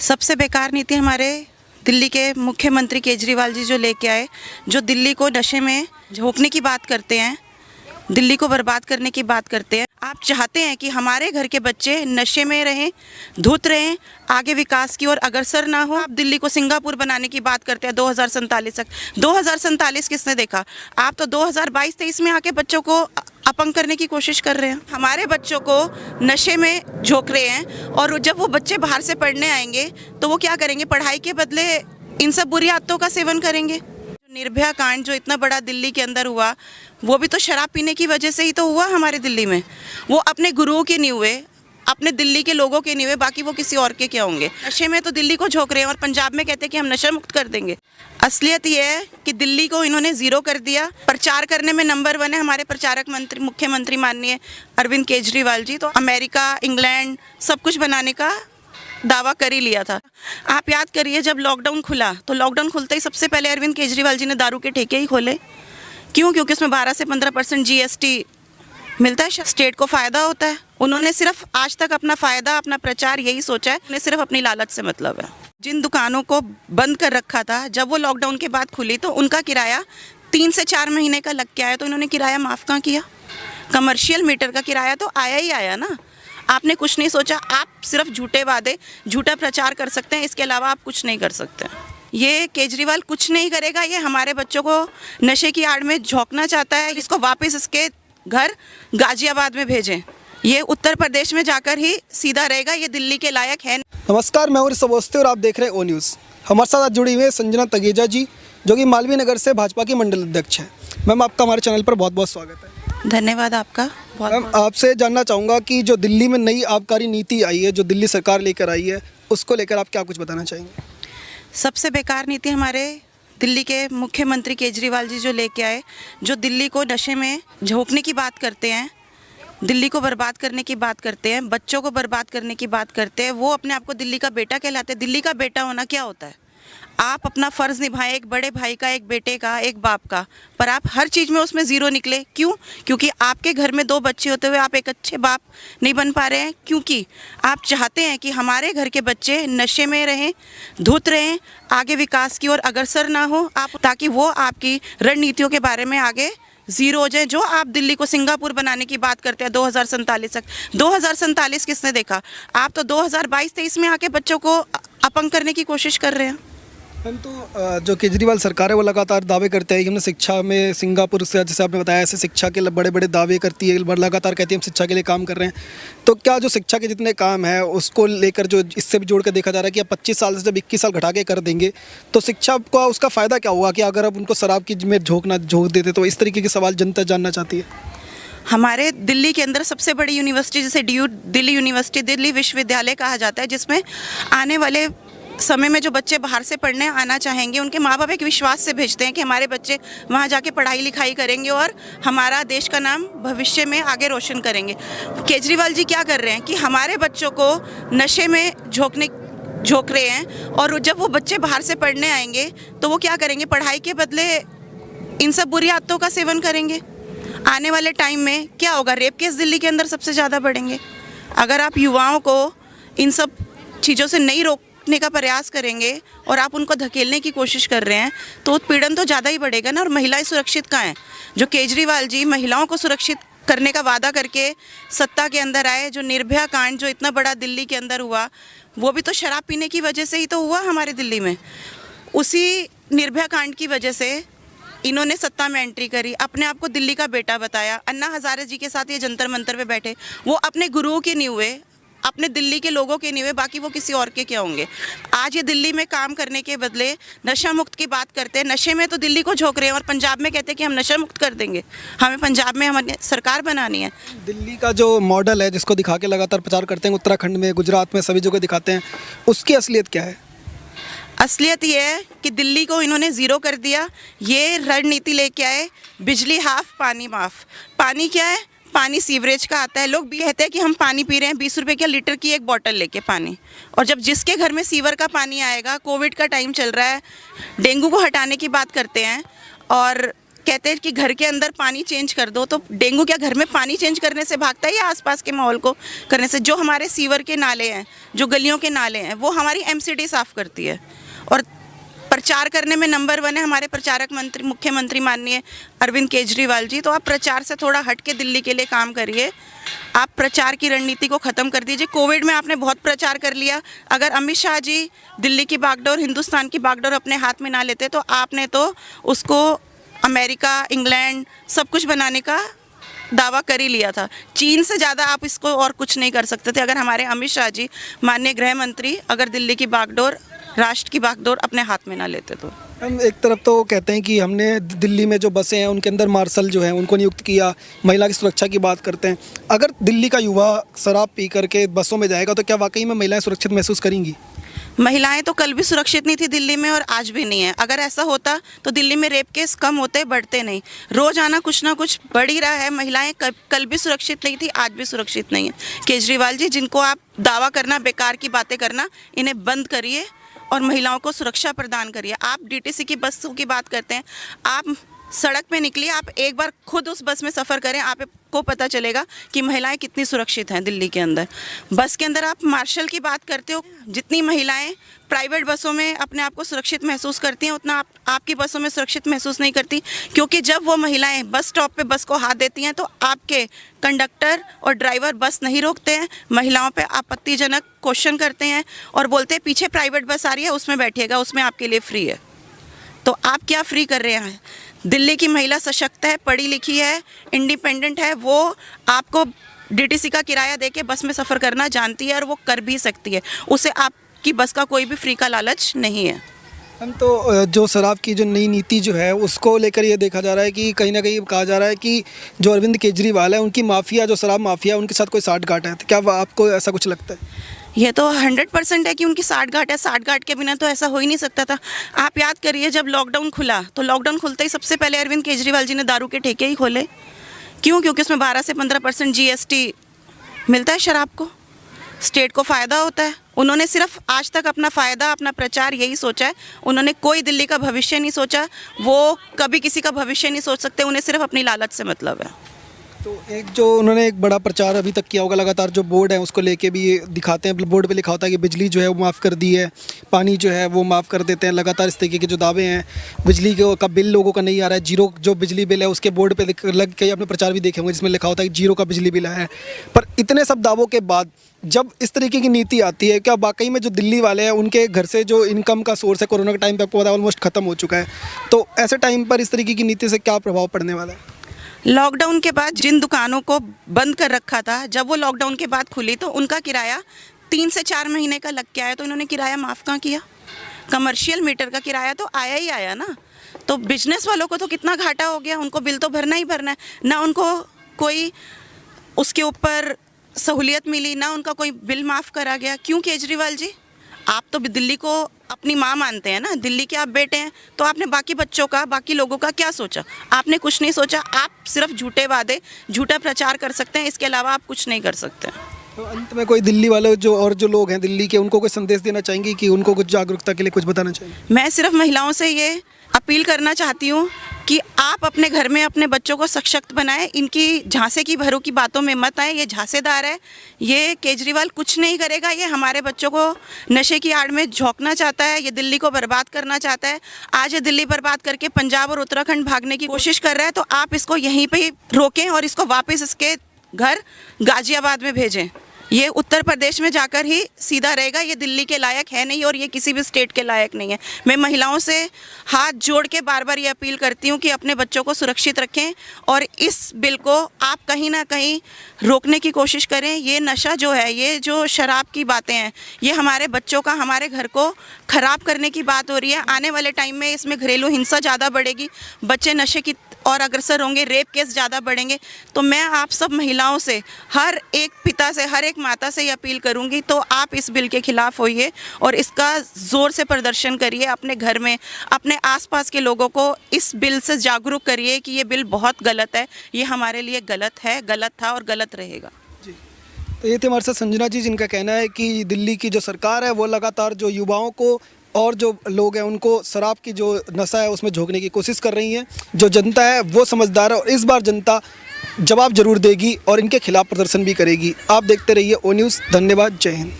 सबसे बेकार नीति हमारे दिल्ली के मुख्यमंत्री केजरीवाल जी जो लेके आए, जो दिल्ली को नशे में झोंकने की बात करते हैं, दिल्ली को बर्बाद करने की बात करते हैं। आप चाहते हैं कि हमारे घर के बच्चे नशे में रहें, धुत रहें, आगे विकास की ओर अग्रसर ना हो। आप दिल्ली को सिंगापुर बनाने की बात करते हैं 2047 तक। 2047 किसने देखा? आप तो 2022-23 में आके बच्चों को अपंग करने की कोशिश कर रहे हैं। हमारे बच्चों को नशे में झोंक रहे हैं और जब वो बच्चे बाहर से पढ़ने आएंगे तो वो क्या करेंगे? पढ़ाई के बदले इन सब बुरी आदतों का सेवन करेंगे। निर्भया कांड जो इतना बड़ा दिल्ली के अंदर हुआ, वो भी तो शराब पीने की वजह से ही तो हुआ हमारे दिल्ली में। वो अपने गुरुओं के नहीं हुए, अपने दिल्ली के लोगों के नहीं हुए, बाकी वो किसी और के क्या होंगे। नशे में तो दिल्ली को झोंक रहे हैं और पंजाब में कहते हैं कि हम नशा मुक्त कर देंगे। असलियत ये है कि दिल्ली को इन्होंने जीरो कर दिया। प्रचार करने में नंबर 1 है हमारे प्रचारक मंत्री, मुख्यमंत्री माननीय अरविंद केजरीवाल जी। तो अमेरिका, इंग्लैंड सब कुछ बनाने का दावा कर ही लिया था। आप याद करिए, जब लॉकडाउन खुला तो लॉकडाउन खुलते ही सबसे पहले अरविंद केजरीवाल जी ने दारू के ठेके ही खोले। क्यों? क्योंकि उसमें 12 से 15% GST मिलता है, स्टेट को फ़ायदा होता है। उन्होंने सिर्फ आज तक अपना फ़ायदा, अपना प्रचार यही सोचा है। उन्हें सिर्फ अपनी लालच से मतलब है। जिन दुकानों को बंद कर रखा था, जब वो लॉकडाउन के बाद खुली तो उनका किराया 3 से 4 महीने का लग के आया, तो इन्होंने किराया माफ़ कहाँ किया? कमर्शियल मीटर का किराया तो आया ही आया ना। आपने कुछ नहीं सोचा। आप सिर्फ झूठे वादे, झूठा प्रचार कर सकते हैं, इसके अलावा आप कुछ नहीं कर सकते। ये केजरीवाल कुछ नहीं करेगा। ये हमारे बच्चों को नशे की आड़ में झोंकना चाहता है। इसको वापस इसके घर गाजियाबाद में भेजें। ये उत्तर प्रदेश में जाकर ही सीधा रहेगा। ये दिल्ली के लायक है। नमस्कार, मैं हूं अवस्थी और आप देख रहे हैं ओ न्यूज़। हमारे साथ आज जुड़ी हुई है संजना तगेजा जी, जो कि मालवीय नगर से भाजपा की मंडल अध्यक्ष है। मैम, आपका हमारे चैनल पर बहुत बहुत स्वागत है। धन्यवाद आपका। मैम, आपसे जानना चाहूँगा कि जो दिल्ली में नई आबकारी नीति आई है, जो दिल्ली सरकार लेकर आई है, उसको लेकर आप क्या कुछ बताना चाहेंगे? सबसे बेकार नीति हमारे दिल्ली के मुख्यमंत्री केजरीवाल जी जो लेके आए, जो दिल्ली को नशे में झोंकने की बात करते हैं, दिल्ली को बर्बाद करने की बात करते हैं, बच्चों को बर्बाद करने की बात करते हैं। वो अपने आप को दिल्ली का बेटा कहलाते हैं। दिल्ली का बेटा होना क्या होता है? आप अपना फ़र्ज़ निभाएं, एक बड़े भाई का, एक बेटे का, एक बाप का, पर आप हर चीज़ में उसमें ज़ीरो निकले। क्यों? क्योंकि आपके घर में 2 बच्चे होते हुए आप एक अच्छे बाप नहीं बन पा रहे हैं। क्योंकि आप चाहते हैं कि हमारे घर के बच्चे नशे में रहें, धुत रहें, आगे विकास की ओर अग्रसर ना हो, आप, ताकि वो आपकी रणनीतियों के बारे में आगे ज़ीरो हो जाए। जो आप दिल्ली को सिंगापुर बनाने की बात करते हैं 2047 तक। 2047 किसने देखा? आप तो 2022-23 में आके बच्चों को अपंग करने की कोशिश कर रहे हैं। मैम, तो जो केजरीवाल सरकार है वो लगातार दावे करते हैं कि हमने शिक्षा में सिंगापुर से, जैसे आपने बताया, ऐसे शिक्षा के बड़े बड़े दावे करती है, लगातार कहती है हम शिक्षा के लिए काम कर रहे हैं। तो क्या जो शिक्षा के जितने काम है उसको लेकर जो इससे भी जोड़ कर देखा जा रहा है कि अब 25 साल से जब 21 साल घटा के कर देंगे तो शिक्षा का उसका फ़ायदा क्या हुआ? कि अगर अब उनको शराब की में झोंक देते, तो इस तरीके के सवाल जनता जानना चाहती है। हमारे दिल्ली के अंदर सबसे बड़ी यूनिवर्सिटी, जिसे दिल्ली यूनिवर्सिटी, दिल्ली विश्वविद्यालय कहा जाता है, जिसमें आने वाले समय में जो बच्चे बाहर से पढ़ने आना चाहेंगे, उनके माँ बाप एक विश्वास से भेजते हैं कि हमारे बच्चे वहाँ जाके पढ़ाई लिखाई करेंगे और हमारा देश का नाम भविष्य में आगे रोशन करेंगे। केजरीवाल जी क्या कर रहे हैं कि हमारे बच्चों को नशे में झोंक रहे हैं और जब वो बच्चे बाहर से पढ़ने आएंगे तो वो क्या करेंगे? पढ़ाई के बदले इन सब बुरी आदतों का सेवन करेंगे। आने वाले टाइम में क्या होगा? रेप केस दिल्ली के अंदर सबसे ज़्यादा बढ़ेंगे। अगर आप युवाओं को इन सब चीज़ों से नहीं रोकने का प्रयास करेंगे और आप उनको धकेलने की कोशिश कर रहे हैं तो उत्पीड़न तो ज़्यादा ही बढ़ेगा ना। और महिलाएं सुरक्षित कहाँ हैं? जो केजरीवाल जी महिलाओं को सुरक्षित करने का वादा करके सत्ता के अंदर आए, जो निर्भया कांड जो इतना बड़ा दिल्ली के अंदर हुआ, वो भी तो शराब पीने की वजह से ही तो हुआ हमारे दिल्ली में। उसी निर्भया कांड की वजह से इन्होंने सत्ता में एंट्री करी, अपने आप को दिल्ली का बेटा बताया। अन्ना हजारे जी के साथ ये जंतर मंतर पे बैठे, वो अपने गुरुओं के नहीं हुए, अपने दिल्ली के लोगों के नहीं हुए, बाकी वो किसी और के क्या होंगे। आज ये दिल्ली में काम करने के बदले नशा मुक्त की बात करते हैं। नशे में तो दिल्ली को झोंक रहे हैं और पंजाब में कहते हैं कि हम नशा मुक्त कर देंगे, हमें पंजाब में हमारी सरकार बनानी है। दिल्ली का जो मॉडल है जिसको दिखा के लगातार प्रचार करते हैं, उत्तराखंड में, गुजरात में, सभी जगह दिखाते हैं, उसकी असलियत क्या है? असलियत ये है कि दिल्ली को इन्होंने ज़ीरो कर दिया। ये रणनीति लेके आए, बिजली हाफ पानी माफ़। पानी क्या है? पानी सीवरेज का आता है। लोग भी कहते हैं कि हम पानी पी रहे हैं 20 रुपए के लीटर की एक बॉटल लेके पानी, और जब जिसके घर में सीवर का पानी आएगा, कोविड का टाइम चल रहा है, डेंगू को हटाने की बात करते हैं और कहते हैं कि घर के अंदर पानी चेंज कर दो, तो डेंगू क्या घर में पानी चेंज करने से भागता है या आसपास के माहौल को करने से? जो हमारे सीवर के नाले हैं, जो गलियों के नाले हैं, वो हमारी एमसीडी साफ़ करती है। और प्रचार करने में नंबर 1 है हमारे प्रचारक मंत्री, मुख्यमंत्री माननीय अरविंद केजरीवाल जी। तो आप प्रचार से थोड़ा हट के दिल्ली के लिए काम करिए। आप प्रचार की रणनीति को ख़त्म कर दीजिए। कोविड में आपने बहुत प्रचार कर लिया। अगर अमित शाह जी दिल्ली की बागडोर, हिंदुस्तान की बागडोर अपने हाथ में ना लेते तो आपने तो उसको अमेरिका, इंग्लैंड सब कुछ बनाने का दावा कर ही लिया था। चीन से ज़्यादा आप इसको और कुछ नहीं कर सकते थे अगर हमारे अमित शाह जी, माननीय गृह मंत्री, अगर दिल्ली की बागडोर, राष्ट्र की बागडोर अपने हाथ में ना लेते तो। हम एक तरफ तो कहते हैं कि हमने दिल्ली में जो बसें हैं उनके अंदर मार्शल जो हैं उनको नियुक्त किया, महिला की सुरक्षा की बात करते हैं। अगर दिल्ली का युवा शराब पी करके बसों में जाएगा तो क्या वाकई में महिलाएं सुरक्षित महसूस करेंगी? महिलाएं तो कल भी सुरक्षित नहीं थी दिल्ली में और आज भी नहीं है। अगर ऐसा होता तो दिल्ली में रेप केस कम होते, बढ़ते नहीं। रोज आना कुछ ना कुछ बढ़ ही रहा है। महिलाएं कल भी सुरक्षित नहीं थी, आज भी सुरक्षित नहीं है। केजरीवाल जी, जिनको आप दावा करना, बेकार की बातें करना, इन्हें बंद करिए और महिलाओं को सुरक्षा प्रदान करिए। आप डीटीसी की बसों की बात करते हैं, आप सड़क पे निकलिए, आप एक बार खुद उस बस में सफ़र करें, आपको पता चलेगा कि महिलाएं कितनी सुरक्षित हैं दिल्ली के अंदर। बस के अंदर आप मार्शल की बात करते हो, जितनी महिलाएं प्राइवेट बसों में अपने आप को सुरक्षित महसूस करती हैं उतना आपकी बसों में सुरक्षित महसूस नहीं करती। क्योंकि जब वो महिलाएं बस स्टॉप पे बस को हाथ देती हैं तो आपके कंडक्टर और ड्राइवर बस नहीं रोकते हैं, महिलाओं पे आपत्तिजनक क्वेश्चन करते हैं और बोलते हैं पीछे प्राइवेट बस आ रही है, उसमें बैठिएगा, उसमें आपके लिए फ्री है। तो आप क्या फ्री कर रहे हैं? दिल्ली की महिला सशक्त है, पढ़ी लिखी है, इंडिपेंडेंट है, वो आपको डीटीसी का किराया देके बस में सफ़र करना जानती है और वो कर भी सकती है। उसे आपकी बस का कोई भी फ्री का लालच नहीं है। हम तो जो शराब की जो नई नीति जो है उसको लेकर ये देखा जा रहा है कि कहीं ना कहीं कहा जा रहा है कि जो अरविंद केजरीवाल है उनकी माफिया, जो शराब माफिया, उनके साथ कोई साठगांठ है। तो क्या आपको ऐसा कुछ लगता है? ये तो 100% है कि उनकी साठगांठ है। साठगांठ के बिना तो ऐसा हो ही नहीं सकता था। आप याद करिए, जब लॉकडाउन खुला तो लॉकडाउन खुलते ही सबसे पहले अरविंद केजरीवाल जी ने दारू के ठेके ही खोले। क्यों? क्योंकि उसमें 12 से 15% GST मिलता है शराब को, स्टेट को फ़ायदा होता है। उन्होंने सिर्फ आज तक अपना फ़ायदा, अपना प्रचार यही सोचा है। उन्होंने कोई दिल्ली का भविष्य नहीं सोचा। वो कभी किसी का भविष्य नहीं सोच सकते, उन्हें सिर्फ अपनी लालच से मतलब है। तो एक जो उन्होंने एक बड़ा प्रचार अभी तक किया होगा लगातार, जो बोर्ड है उसको लेके भी दिखाते हैं, बोर्ड पे लिखा होता है कि बिजली जो है वो माफ़ कर दी है, पानी जो है वो माफ़ कर देते हैं। लगातार इस तरीके के जो दावे हैं, बिजली का बिल लोगों का नहीं आ रहा है, जीरो जो बिजली बिल है उसके बोर्ड पे लग के आपने प्रचार भी देखे होंगे जिसमें लिखा होता है कि जीरो का बिजली बिल है। पर इतने सब दावों के बाद जब इस तरीके की नीति आती है, क्या वाकई में जो दिल्ली वाले हैं उनके घर से जो इनकम का सोर्स है कोरोना के टाइम पे आपको पता है ऑलमोस्ट ख़त्म हो चुका है, तो ऐसे टाइम पर इस तरीके की नीति से क्या प्रभाव पड़ने वाला है? लॉकडाउन के बाद जिन दुकानों को बंद कर रखा था, जब वो लॉकडाउन के बाद खुली तो उनका किराया 3 से 4 महीने का लग के आया, तो इन्होंने किराया माफ़ कहाँ किया? कमर्शियल मीटर का किराया तो आया ही आया ना। तो बिजनेस वालों को तो कितना घाटा हो गया, उनको बिल तो भरना ही भरना है ना। उनको कोई उसके ऊपर सहूलियत मिली ना, उनका कोई बिल माफ़ करा गया। क्यों केजरीवाल जी? आप तो दिल्ली को अपनी माँ मानते हैं ना, दिल्ली के आप बेटे हैं, तो आपने बाकी बच्चों का, बाकी लोगों का क्या सोचा? आपने कुछ नहीं सोचा। आप सिर्फ झूठे वादे, झूठा प्रचार कर सकते हैं, इसके अलावा आप कुछ नहीं कर सकते। तो अंत में कोई दिल्ली वाले जो लोग हैं दिल्ली के, उनको कोई संदेश देना चाहेंगे कि उनको कुछ जागरूकता के लिए कुछ बताना चाहिए? मैं सिर्फ महिलाओं से ये अपील करना चाहती हूँ कि आप अपने घर में अपने बच्चों को सशक्त बनाएं। इनकी झांसे की भरों की बातों में मत आए। ये झांसेदार है, ये केजरीवाल कुछ नहीं करेगा। ये हमारे बच्चों को नशे की आड़ में झोंकना चाहता है, ये दिल्ली को बर्बाद करना चाहता है। आज ये दिल्ली बर्बाद करके पंजाब और उत्तराखंड भागने की कोशिश कर रहा है, तो आप इसको यहीं पे रोकें और इसको वापस इसके घर गाजियाबाद में भेजें। ये उत्तर प्रदेश में जाकर ही सीधा रहेगा। ये दिल्ली के लायक है नहीं और ये किसी भी स्टेट के लायक नहीं है। मैं महिलाओं से हाथ जोड़ के बार बार ये अपील करती हूँ कि अपने बच्चों को सुरक्षित रखें और इस बिल को आप कहीं ना कहीं रोकने की कोशिश करें। ये नशा जो है, ये जो शराब की बातें हैं, ये हमारे बच्चों का, हमारे घर को ख़राब करने की बात हो रही है। आने वाले टाइम में इसमें घरेलू हिंसा ज़्यादा बढ़ेगी, बच्चे नशे की और अग्रसर होंगे, रेप केस ज़्यादा बढ़ेंगे। तो मैं आप सब महिलाओं से, हर एक पिता से, हर एक माता से ये अपील करूंगी, तो आप इस बिल के खिलाफ होइए और इसका ज़ोर से प्रदर्शन करिए। अपने घर में, अपने आसपास के लोगों को इस बिल से जागरूक करिए कि ये बिल बहुत गलत है, ये हमारे लिए गलत है, गलत था और गलत रहेगा। जी, तो ये थे हमारे साथ संजना जी, जिनका कहना है कि दिल्ली की जो सरकार है वो लगातार जो युवाओं को और जो लोग हैं उनको शराब की जो नशा है उसमें झोंकने की कोशिश कर रही हैं। जो जनता है वो समझदार है और इस बार जनता जवाब जरूर देगी और इनके खिलाफ प्रदर्शन भी करेगी। आप देखते रहिए ओ न्यूज़। धन्यवाद। जय हिंद।